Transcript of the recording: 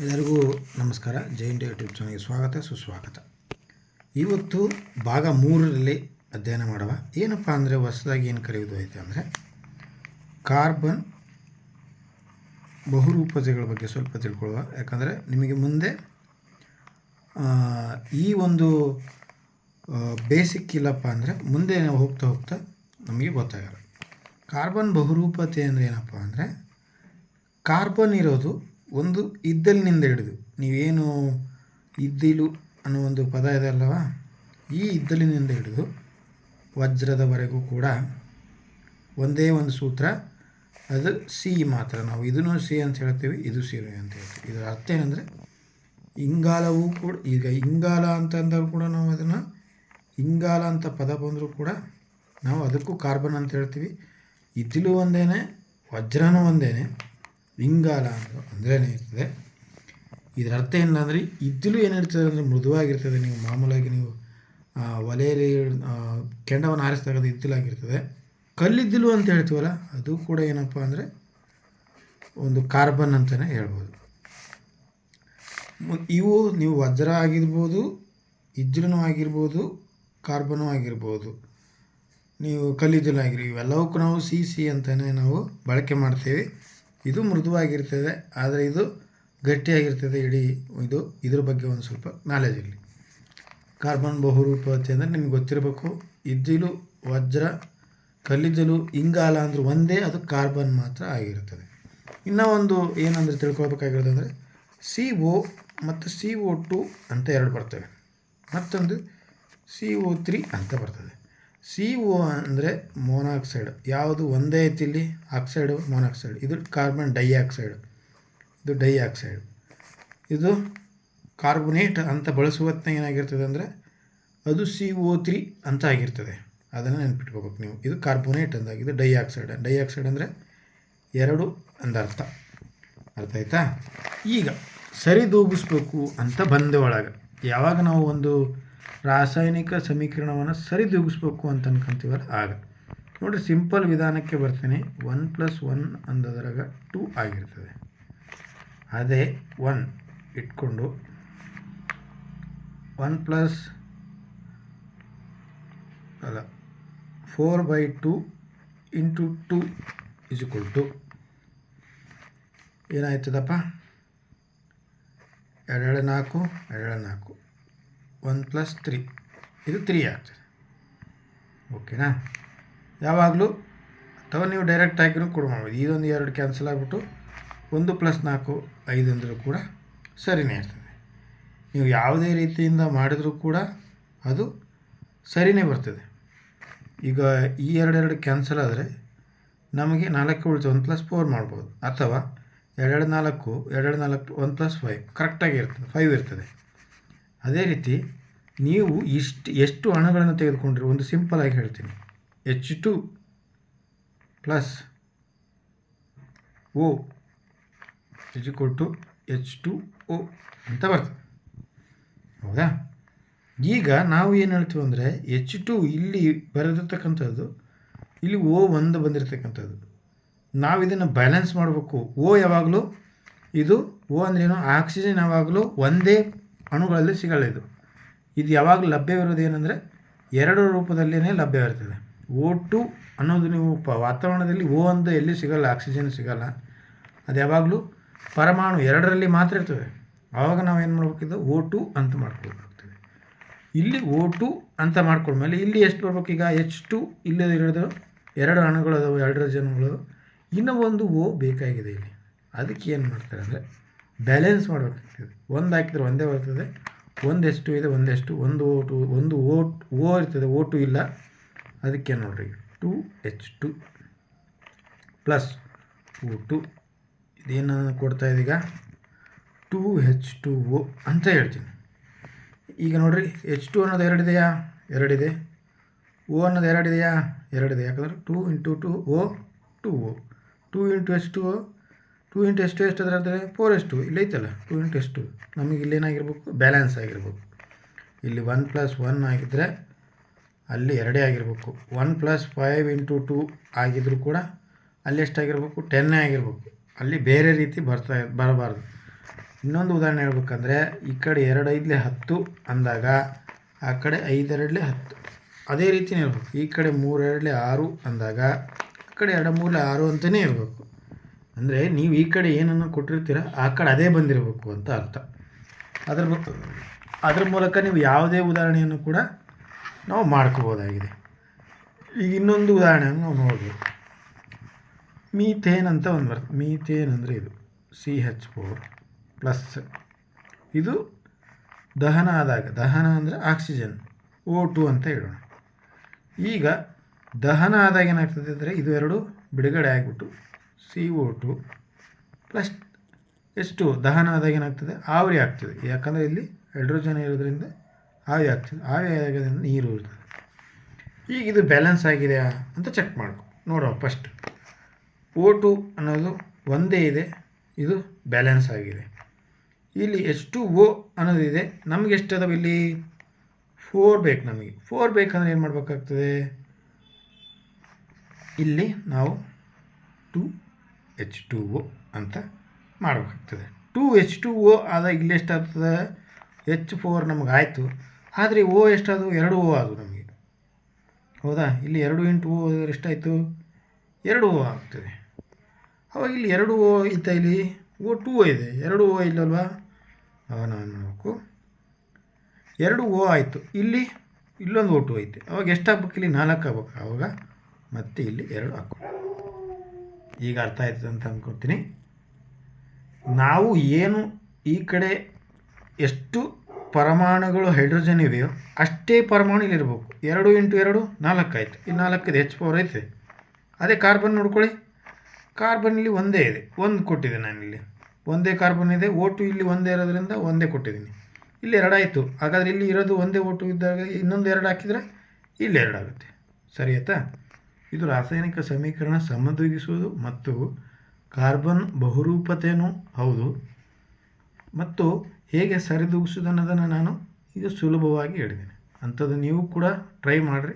ಎಲ್ಲರಿಗೂ ನಮಸ್ಕಾರ. ಜೈನ್ ಯೂಟ್ಯೂಬ್ ಚಾನಲ್ಗೆ ಸ್ವಾಗತ ಸುಸ್ವಾಗತ. ಇವತ್ತು ಭಾಗ 3ರಲ್ಲಿ ಅಧ್ಯಯನ ಮಾಡುವ ಏನಪ್ಪ ಅಂದರೆ ಹೊಸದಾಗಿ ಏನು ಕಲಿಯೋದು ಐತೆ ಅಂದರೆ ಕಾರ್ಬನ್ ಬಹುರೂಪತೆಗಳ ಬಗ್ಗೆ ಸ್ವಲ್ಪ ತಿಳ್ಕೊಳ್ಳುವ. ಯಾಕಂದರೆ ನಿಮಗೆ ಮುಂದೆ ಈ ಒಂದು ಬೇಸಿಕ್ ಇಲ್ಲಪ್ಪ ಅಂದರೆ ಮುಂದೆ ಹೋಗ್ತಾ ಹೋಗ್ತಾ ನಮಗೆ ಗೊತ್ತಾಗಲ್ಲ. ಕಾರ್ಬನ್ ಬಹುರೂಪತೆ ಅಂದರೆ ಏನಪ್ಪ ಅಂದರೆ ಕಾರ್ಬನ್ ಇರೋದು ಒಂದು ಇದ್ದಲಿನಿಂದ ಹಿಡಿದು, ನೀವೇನು ಇದ್ದಿಲು ಅನ್ನೋ ಒಂದು ಪದ ಇದೆ ಅಲ್ಲವ, ಈ ಇದ್ದಲಿನಿಂದ ಹಿಡಿದು ವಜ್ರದವರೆಗೂ ಕೂಡ ಒಂದೇ ಒಂದು ಸೂತ್ರ, ಅದು ಸಿ ಮಾತ್ರ. ನಾವು ಇದನ್ನು ಸಿ ಅಂತ ಹೇಳ್ತೀವಿ, ಇದು ಸಿ ಅಂತ ಹೇಳ್ತೀವಿ. ಇದರ ಅರ್ಥ ಏನಂದರೆ ಇಂಗಾಲವೂ ಕೂಡ, ಈಗ ಇಂಗಾಲ ಅಂತಂದರೂ ಕೂಡ ನಾವು ಅದನ್ನು ಇಂಗಾಲ ಅಂತ ಪದ ಬಂದರೂ ಕೂಡ ನಾವು ಅದಕ್ಕೂ ಕಾರ್ಬನ್ ಅಂತ ಹೇಳ್ತೀವಿ. ಇದ್ದಿಲು ಒಂದೇ, ವಜ್ರನೂ ಒಂದೇ, ಇಂಗಾಲ ಅಂದ್ರೇ ಇರ್ತದೆ. ಇದರ ಅರ್ಥ ಏನಿಲ್ಲ ಅಂದರೆ ಇದ್ದಿಲು ಏನಿರ್ತದೆ ಅಂದರೆ ಮೃದುವಾಗಿರ್ತದೆ. ನೀವು ಮಾಮೂಲಾಗಿ ನೀವು ಒಲೆಯಲ್ಲಿ ಕೆಂಡವನ್ನು ಆರಿಸಿದಾಗ ಅದು ಇದ್ದಿಲಾಗಿರ್ತದೆ. ಕಲ್ಲಿದ್ದಿಲು ಅಂತ ಹೇಳ್ತೀವಲ್ಲ, ಅದು ಕೂಡ ಏನಪ್ಪ ಅಂದರೆ ಒಂದು ಕಾರ್ಬನ್ ಅಂತಲೇ ಹೇಳ್ಬೋದು. ಇವು ನೀವು ವಜ್ರ ಆಗಿರ್ಬೋದು, ಇದ್ದಿಲೂ ಆಗಿರ್ಬೋದು, ಕಾರ್ಬನೂ ಆಗಿರ್ಬೋದು, ನೀವು ಕಲ್ಲಿದ್ದಿಲು ಆಗಿರಿ, ಇವೆಲ್ಲವಕ್ಕೂ ನಾವು ಸಿ ಅಂತಲೇ ನಾವು ಬಳಕೆ ಮಾಡ್ತೇವೆ. ಇದು ಮೃದುವಾಗಿರ್ತದೆ, ಆದರೆ ಇದು ಗಟ್ಟಿಯಾಗಿರ್ತದೆ. ಇದ್ರ ಬಗ್ಗೆ ಒಂದು ಸ್ವಲ್ಪ ನಾಲೆಜ್ ಇರಲಿ. ಕಾರ್ಬನ್ ಬಹುರೂಪತೆ ಅಂದರೆ ನಿಮ್ಗೆ ಗೊತ್ತಿರಬೇಕು. ಇದ್ದಿಲು, ವಜ್ರ, ಕಲ್ಲಿದ್ದಲು, ಇಂಗಾಲ ಅಂದ್ರೆ ಒಂದೇ, ಅದು ಕಾರ್ಬನ್ ಮಾತ್ರ ಆಗಿರ್ತದೆ. ಇನ್ನೂ ಒಂದು ಏನಂದರೆ ತಿಳ್ಕೊಳ್ಬೇಕಾಗಿರೋದು ಅಂದರೆ CO ಮತ್ತು CO2 ಅಂತ ಎರಡು ಬರ್ತವೆ, ಮತ್ತೊಂದು CO3 ಅಂತ ಬರ್ತದೆ. CO ಅಂದರೆ ಮೊನಾಕ್ಸೈಡ್. ಯಾವುದು ಒಂದೇ ಐತಿ ಇಲ್ಲಿ, ಆಕ್ಸೈಡು ಮೊನಾಕ್ಸೈಡ್. ಇದು ಕಾರ್ಬನ್ ಡೈಆಕ್ಸೈಡ್, ಇದು ಡೈಆಕ್ಸೈಡ್. ಇದು ಕಾರ್ಬೊನೇಟ್ ಅಂತ ಬಳಸುವ ಹೊತ್ತಿನಾಗ ಏನಾಗಿರ್ತದೆ ಅಂದರೆ ಅದು CO3 ಅಂತ ಆಗಿರ್ತದೆ. ಅದನ್ನು ನೆನ್ಪಿಟ್ಕೋಬೇಕು ನೀವು. ಇದು ಕಾರ್ಬೊನೇಟ್ ಅಂದಾಗ ಇದು ಡೈಆಕ್ಸೈಡ್. ಡೈಆಕ್ಸೈಡ್ ಅಂದರೆ ಎರಡು ಅಂದರ್ಥ. ಅರ್ಥ ಆಯ್ತಾ? ಈಗ ಸರಿದೂಗಿಸ್ಬೇಕು ಅಂತ ಬಂದ ಒಳಗೆ ಯಾವಾಗ ನಾವು ಒಂದು ರಾಸಾಯನಿಕ ಸಮೀಕರಣವನ್ನು ಸರಿದೂಗಿಸ್ಬೇಕು ಅಂತ ಅನ್ಕೊಂತೀವಲ್ಲ, ಆಗ ನೋಡಿರಿ ಸಿಂಪಲ್ ವಿಧಾನಕ್ಕೆ ಬರ್ತೀನಿ. 1+1 ಅಂದದ್ರಾಗ 2 ಆಗಿರ್ತದೆ. ಅದೇ 1 ಇಟ್ಕೊಂಡು 4/2 × 2 = ಏನಾಯ್ತದಪ್ಪ? 2 4 2 4 1+3, ಇದು 3 ಆಗ್ತದೆ. ಓಕೆನಾ? ಯಾವಾಗಲೂ ಅಥವಾ ನೀವು ಡೈರೆಕ್ಟ್ ಹಾಕಿನೂ ಕೂಡ ಮಾಡ್ಬೋದು. ಇದೊಂದು 2 ಕ್ಯಾನ್ಸಲ್ ಆಗಿಬಿಟ್ಟು 1+4 5 ಅಂದರೂ ಕೂಡ ಸರಿನೇ ಇರ್ತದೆ. ನೀವು ಯಾವುದೇ ರೀತಿಯಿಂದ ಮಾಡಿದರೂ ಕೂಡ ಅದು ಸರಿನೇ ಬರ್ತದೆ. ಈಗ ಈ 2 ಕ್ಯಾನ್ಸಲ್ ಆದರೆ ನಮಗೆ 4 ಉಳಿತು, 1+4 ಮಾಡ್ಬೋದು. ಅಥವಾ 2 4 1+5 ಕರೆಕ್ಟಾಗಿ ಇರ್ತದೆ, 5 ಇರ್ತದೆ. ಅದೇ ರೀತಿ ನೀವು ಎಷ್ಟು ಅಣುಗಳನ್ನು ತೆಗೆದುಕೊಂಡ್ರೆ, ಒಂದು ಸಿಂಪಲ್ ಆಗಿ ಹೇಳ್ತೀನಿ, H2 + O = H2O ಅಂತ ಬರ್ತದೆ. ಹೌದಾ? ಈಗ ನಾವು ಏನು ಹೇಳ್ತೀವಿ ಅಂದರೆ H2 ಇಲ್ಲಿ ಬರೆದಿರ್ತಕ್ಕಂಥದ್ದು, ಇಲ್ಲಿ O1 ಬಂದಿರತಕ್ಕಂಥದ್ದು. ನಾವು ಇದನ್ನು ಬ್ಯಾಲೆನ್ಸ್ ಮಾಡಬೇಕು. O ಯಾವಾಗಲೂ ಇದು O ಅಂದ್ರೇನು, ಆಕ್ಸಿಜನ್ ಯಾವಾಗಲೂ ಒಂದೇ ಅಣುಗಳಲ್ಲಿ ಸಿಗಲ್ಲ. ಇದು ಯಾವಾಗಲೂ ಲಭ್ಯವಿರೋದು ಏನಂದರೆ 2 ರೂಪದಲ್ಲೇ ಲಭ್ಯವಿರ್ತದೆ. O2 ಅನ್ನೋದು ನೀವು ವಾತಾವರಣದಲ್ಲಿ O1 ಎಲ್ಲಿ ಸಿಗಲ್ಲ, ಆಕ್ಸಿಜನ್ ಸಿಗಲ್ಲ. ಅದು ಯಾವಾಗಲೂ ಪರಮಾಣು 2ರಲ್ಲಿ ಮಾತ್ರ ಇರ್ತದೆ. ಆವಾಗ ನಾವು ಏನು ಮಾಡ್ಬೇಕಿದ್ದು, O2 ಅಂತ ಮಾಡ್ಕೊಳ್ಬೇಕಾಗ್ತದೆ. ಇಲ್ಲಿ O2 ಅಂತ ಮಾಡ್ಕೊಂಡ್ಮೇಲೆ ಇಲ್ಲಿ ಎಷ್ಟು ಬರ್ಬೇಕು? ಈಗ H2 ಇಲ್ಲೇ ಇರೋದು 2 ಅಣುಗಳು ಅದಾವೆ, ಹೈಡ್ರೋಜನ್ಗಳು. ಇನ್ನೂ ಒಂದು O ಬೇಕಾಗಿದೆ ಇಲ್ಲಿ. ಅದಕ್ಕೆ ಏನು ಮಾಡ್ತಾರೆ ಅಂದರೆ ಬ್ಯಾಲೆನ್ಸ್ ಮಾಡಬೇಕಾಗ್ತದೆ. 1 ಹಾಕಿದರೆ ಒಂದೇ ಬರ್ತದೆ, ಒಂದು H2 ಇದೆ, ಒಂದು H2, ಒಂದು O ಇರ್ತದೆ, O2 ಇಲ್ಲ. ಅದಕ್ಕೆ ನೋಡಿರಿ 2H2 + O2 ಇದೇನು ಕೊಡ್ತಾ ಇದೀಗ 2H2O ಅಂತ ಹೇಳ್ತೀನಿ. ಈಗ ನೋಡಿರಿ H2 ಅನ್ನೋದು 2 ಇದೆಯಾ? 2 ಇದೆ. O ಅನ್ನೋದು 2 ಇದೆಯಾ? 2 ಇದೆ. ಯಾಕಂದರೆ 2 × 2O 2O, 2 × H2O 2 × H2 ಎಷ್ಟು ಅದರ 4H2 ಇಲ್ಲಿ ಐತಲ್ಲ, 2 × H2. ನಮಗೆ ಇಲ್ಲೇನಾಗಿರ್ಬೇಕು? ಬ್ಯಾಲೆನ್ಸ್ ಆಗಿರ್ಬೇಕು. ಇಲ್ಲಿ 1+1 ಆಗಿದ್ದರೆ ಅಲ್ಲಿ 2 ಆಗಿರ್ಬೇಕು. 1+5 × 2 ಆಗಿದ್ರೂ ಕೂಡ ಅಲ್ಲಿ ಎಷ್ಟಾಗಿರ್ಬೇಕು? 10 ಆಗಿರ್ಬೇಕು. ಅಲ್ಲಿ ಬೇರೆ ರೀತಿ ಬರಬಾರ್ದು. ಇನ್ನೊಂದು ಉದಾಹರಣೆ ಹೇಳ್ಬೇಕಂದ್ರೆ ಈ ಕಡೆ 2 5 10 ಅಂದಾಗ ಆ ಕಡೆ 5 2 10 ಅದೇ ರೀತಿಯೇ ಇರಬೇಕು. ಈ ಕಡೆ 3 2 6 ಅಂದಾಗ ಆ ಕಡೆ 2 3 6 ಅಂತಲೇ ಇರಬೇಕು. ಅಂದರೆ ನೀವು ಈ ಕಡೆ ಏನನ್ನು ಕೊಟ್ಟಿರ್ತೀರ ಆ ಕಡೆ ಅದೇ ಬಂದಿರಬೇಕು ಅಂತ ಅರ್ಥ. ಅದ್ರ ಮೂಲಕ ನೀವು ಯಾವುದೇ ಉದಾಹರಣೆಯನ್ನು ಕೂಡ ನಾವು ಮಾಡ್ಕೋಬೋದಾಗಿದೆ. ಈಗ ಇನ್ನೊಂದು ಉದಾಹರಣೆಯನ್ನು ನಾವು ನೋಡ್ಬೋದು. ಮೀಥೇನ್ ಅಂತ ಒಂದು ಬರ್ತದೆ. ಮೀಥೇನ್ ಅಂದರೆ ಇದು CH4+. ಇದು ದಹನ ಆದಾಗ, ದಹನ ಅಂದರೆ ಆಕ್ಸಿಜನ್ O2 ಅಂತ ಹೇಳೋಣ. ಈಗ ದಹನ ಆದಾಗ ಏನಾಗ್ತದೆ ಅಂದರೆ ಇದು ಎರಡು ಬಿಡುಗಡೆ ಆಗಿಬಿಟ್ಟು CO2 ಪ್ಲಸ್ ಎಷ್ಟು ದಹನ ಆದಾಗ ಏನಾಗ್ತದೆ, ಆವಿರಿ ಆಗ್ತದೆ. ಯಾಕಂದರೆ ಇಲ್ಲಿ ಹೈಡ್ರೋಜನ್ ಇರೋದ್ರಿಂದ ಆವಿ ಆಗ್ತದೆ. ಆವಿ ಆಗೋದ್ರಿಂದ ನೀರು ಇರ್ತದೆ. ಈಗ ಇದು ಬ್ಯಾಲೆನ್ಸ್ ಆಗಿದೆಯಾ ಅಂತ ಚೆಕ್ ಮಾಡ್ಕೊ ನೋಡುವ. ಫಸ್ಟ್ O2 ಅನ್ನೋದು ಒಂದೇ ಇದೆ, ಇದು ಬ್ಯಾಲೆನ್ಸ್ ಆಗಿದೆ. ಇಲ್ಲಿ H2O ಅನ್ನೋದಿದೆ, ನಮಗೆ ಎಷ್ಟು ಅದಾವೆ ಇಲ್ಲಿ 4 ಬೇಕು. ನಮಗೆ 4 ಬೇಕಂದ್ರೆ ಏನು ಮಾಡಬೇಕಾಗ್ತದೆ, ಇಲ್ಲಿ ನಾವು 2H2O ಅಂತ ಮಾಡಬೇಕಾಗ್ತದೆ. 2H2O ಆದಾಗ ಇಲ್ಲಿ ಎಷ್ಟಾಗ್ತದೆ, H4 ನಮಗೆ ಆಯಿತು. ಆದರೆ O ಎಷ್ಟಾದವು, 2 O ಆದವು ನಮಗೆ. ಹೌದಾ, ಇಲ್ಲಿ 2 × O ಎಷ್ಟಾಯಿತು, 2 O ಆಗ್ತದೆ. ಅವಾಗ ಇಲ್ಲಿ 2 O ಇತ್ತ, ಇಲ್ಲಿ O2 ಇದೆ, 2 O ಇಲ್ಲಲ್ವಾ. ಅವಾಗ ನಾವು ನೋಡಬೇಕು, 2 O ಆಯಿತು. ಇಲ್ಲಿ ಇಲ್ಲೊಂದು O2 ಐತೆ. ಅವಾಗ ಎಷ್ಟು ಹಾಕ್ಬೇಕು, ಇಲ್ಲಿ 4 ಆಗ್ಬೇಕು. ಆವಾಗ ಮತ್ತೆ ಇಲ್ಲಿ 2 ಹಾಕಬೇಕು. ಈಗ ಅರ್ಥ ಆಯ್ತದೆ ಅಂತ ಅಂದ್ಕೊತೀನಿ. ನಾವು ಏನು ಈ ಕಡೆ ಎಷ್ಟು ಪರಮಾಣುಗಳು ಹೈಡ್ರೋಜನ್ ಇವೆಯೋ ಅಷ್ಟೇ ಪರಮಾಣು ಇಲ್ಲಿರ್ಬೇಕು. 2 × 2 4 ಆಯಿತು. ಈ 4 ಇದೆ, H4 ಐತೆ. ಅದೇ ಕಾರ್ಬನ್ ನೋಡ್ಕೊಳ್ಳಿ, ಕಾರ್ಬನ್ ಇಲ್ಲಿ ಒಂದೇ ಇದೆ, 1 ಕೊಟ್ಟಿದ್ದೆ ನಾನಿಲ್ಲಿ, ಒಂದೇ ಕಾರ್ಬನ್ ಇದೆ. O2 ಇಲ್ಲಿ ಒಂದೇ ಇರೋದ್ರಿಂದ ಒಂದೇ ಕೊಟ್ಟಿದ್ದೀನಿ. ಇಲ್ಲಿ 2 ಆಯಿತು. ಹಾಗಾದರೆ ಇಲ್ಲಿ ಇರೋದು ಒಂದೇ O2 ಇದ್ದಾಗ ಇನ್ನೊಂದು 2 ಹಾಕಿದರೆ ಇಲ್ಲಿ 2 ಆಗುತ್ತೆ. ಸರಿ ಆಯ್ತಾ. ಇದು ರಾಸಾಯನಿಕ ಸಮೀಕರಣ ಸಮತೋಲಿಸುವುದು ಮತ್ತು ಕಾರ್ಬನ್ ಬಹುರೂಪತೆಯೂ ಹೌದು. ಮತ್ತು ಹೇಗೆ ಸರಿದೂಗಿಸುವುದು ಅನ್ನೋದನ್ನು ನಾನು ಈಗ ಸುಲಭವಾಗಿ ಹೇಳಿದ್ದೀನಿ. ಅಂಥದ್ದು ನೀವು ಕೂಡ ಟ್ರೈ ಮಾಡಿರಿ.